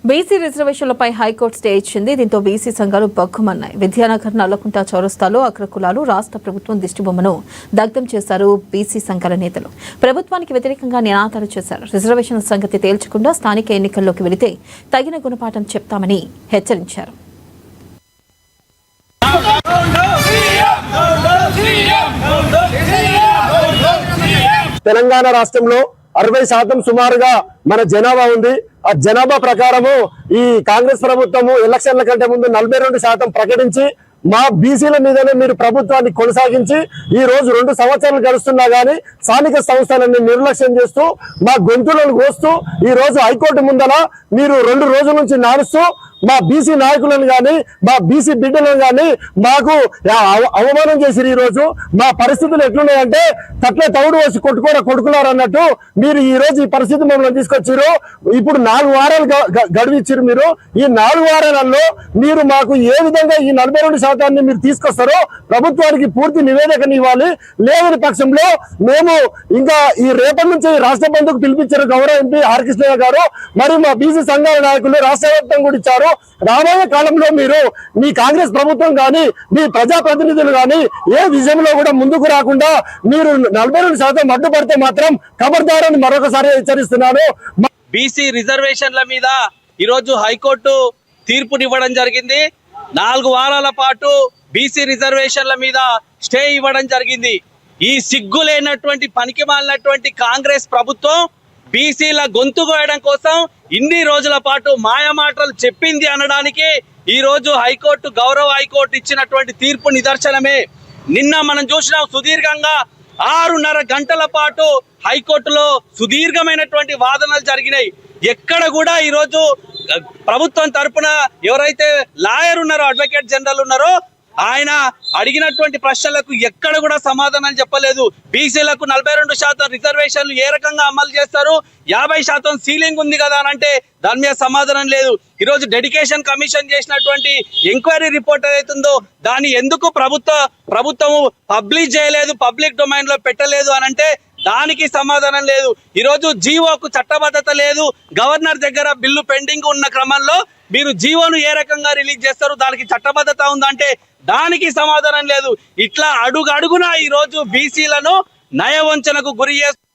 BC రిజర్వేషన్లపై high court stay ఇచ్చింది. దీంతో BC సంఘాలు బగ్గుమన్నాయి. విద్యానగర్ నల్లకుంట చౌరస్తాలో అగ్రకులాలు రాష్ట్ర ప్రభుత్వం దిష్టిబొమ్మను దగ్ధం చేశారు. బీసీ సంఘాల నేతలు ప్రభుత్వానికి వ్యతిరేకంగా నినాదాలు చేశారు. రిజర్వేషన్ల సంగతి తేల్చకుండా స్థానిక ఎన్నికల్లోకి వెళితే తగిన గుణపాఠం చెప్తామని హెచ్చరించారు. తెలంగాణ రాష్ట్రంలో 60% సుమారుగా మన జనాభా ఉంది. ఆ జనాభా ప్రకారము ఈ కాంగ్రెస్ ప్రభుత్వము ఎలక్షన్ల కంటే ముందు 42% ప్రకటించి మా బీసీల మీదనే మీరు ప్రభుత్వాన్ని కొనసాగించి ఈ రోజు 2 సంవత్సరాలు గడుస్తున్నా గానీ స్థానిక సంస్థలన్నీ నిర్లక్ష్యం చేస్తూ మా గొంతులను కోస్తూ ఈ రోజు హైకోర్టు ముందల మీరు 2 రోజుల నుంచి నాడుస్తూ మా బీసీ నాయకులను గాని మా బీసీ బిడ్డలను గాని మాకు అవమానం చేసి ఈ రోజు మా పరిస్థితులు ఎట్లున్నాయంటే తట్లే తౌడు వచ్చి కొట్టుకున్నారు అన్నట్టు మీరు ఈ రోజు ఈ పరిస్థితి మమ్మల్ని తీసుకొచ్చారు. ఇప్పుడు 4 వారాలు గడువిచ్చారు. మీరు ఈ 4 వారాలలో మీరు మాకు ఏ విధంగా ఈ 42% మీరు తీసుకొస్తారో ప్రభుత్వానికి పూర్తి నివేదికను ఇవ్వాలి. లేని పక్షంలో మేము ఇంకా ఈ రేపటి నుంచి రాష్ట్ర బంధుకు పిలిపించారు గౌరవ ఎంపీ ఆర్ కృష్ణయ్య గారు. మరి మా బీసీ సంఘాల నాయకులు రాష్ట్ర వ్యాప్తంగా కూడా ఇచ్చారు. రాబోయే కాలంలో మీరు మీ కాంగ్రెస్ ప్రభుత్వం కానీ మీ ప్రజాప్రతినిధులు కానీ ఏ విషయంలో కూడా ముందుకు రాకుండా మీరు 42% అడ్డుపడితే మాత్రం ఖబర్దారని మరొకసారి హెచ్చరిస్తున్నాను. బీసీ రిజర్వేషన్ల మీద ఈరోజు హైకోర్టు తీర్పునివ్వడం జరిగింది. 4 వారాల పాటు బీసీ రిజర్వేషన్ల మీద స్టే ఇవ్వడం జరిగింది. ఈ సిగ్గులేనటువంటి పనికిమాలినటువంటి కాంగ్రెస్ ప్రభుత్వం బీసీల గొంతు కోయడం కోసం ఇన్ని రోజుల పాటు మాయమాటలు చెప్పింది అనడానికి ఈ రోజు హైకోర్టు గౌరవ హైకోర్టు ఇచ్చినటువంటి తీర్పు నిదర్శనమే. నిన్న మనం చూసినాం సుదీర్ఘంగా 6.5 గంటల పాటు హైకోర్టులో సుదీర్ఘమైనటువంటి వాదనలు జరిగినాయి. ఎక్కడ కూడా ఈరోజు ప్రభుత్వం తరపున ఎవరైతే లాయర్ ఉన్నారో అడ్వకేట్ జనరల్ ఉన్నారో ఆయన అడిగినటువంటి ప్రశ్నలకు ఎక్కడ కూడా సమాధానం చెప్పలేదు. బీసీలకు 42% రిజర్వేషన్లు ఏ రకంగా అమలు చేస్తారు, 50% సీలింగ్ ఉంది కదా అని అంటే దాని మీద సమాధానం లేదు. ఈరోజు డెడికేషన్ కమిషన్ చేసినటువంటి ఎంక్వైరీ రిపోర్ట్ ఏదైతుందో దాన్ని ఎందుకు ప్రభుత్వము పబ్లిష్ చేయలేదు, పబ్లిక్ డొమైన్ లో పెట్టలేదు అని అంటే దానికి సమాధానం లేదు. ఈరోజు జీవోకు చట్టబద్ధత లేదు. గవర్నర్ దగ్గర బిల్లు పెండింగ్ ఉన్న క్రమంలో మీరు జీవోను ఏ రకంగా రిలీజ్ చేస్తారు, దానికి చట్టబద్ధత ఉందంటే దానికి సమాధానం లేదు. ఇట్లా అడుగడుగునా ఈరోజు బీసీలను నయవంచనకు గురి చేస్తారు.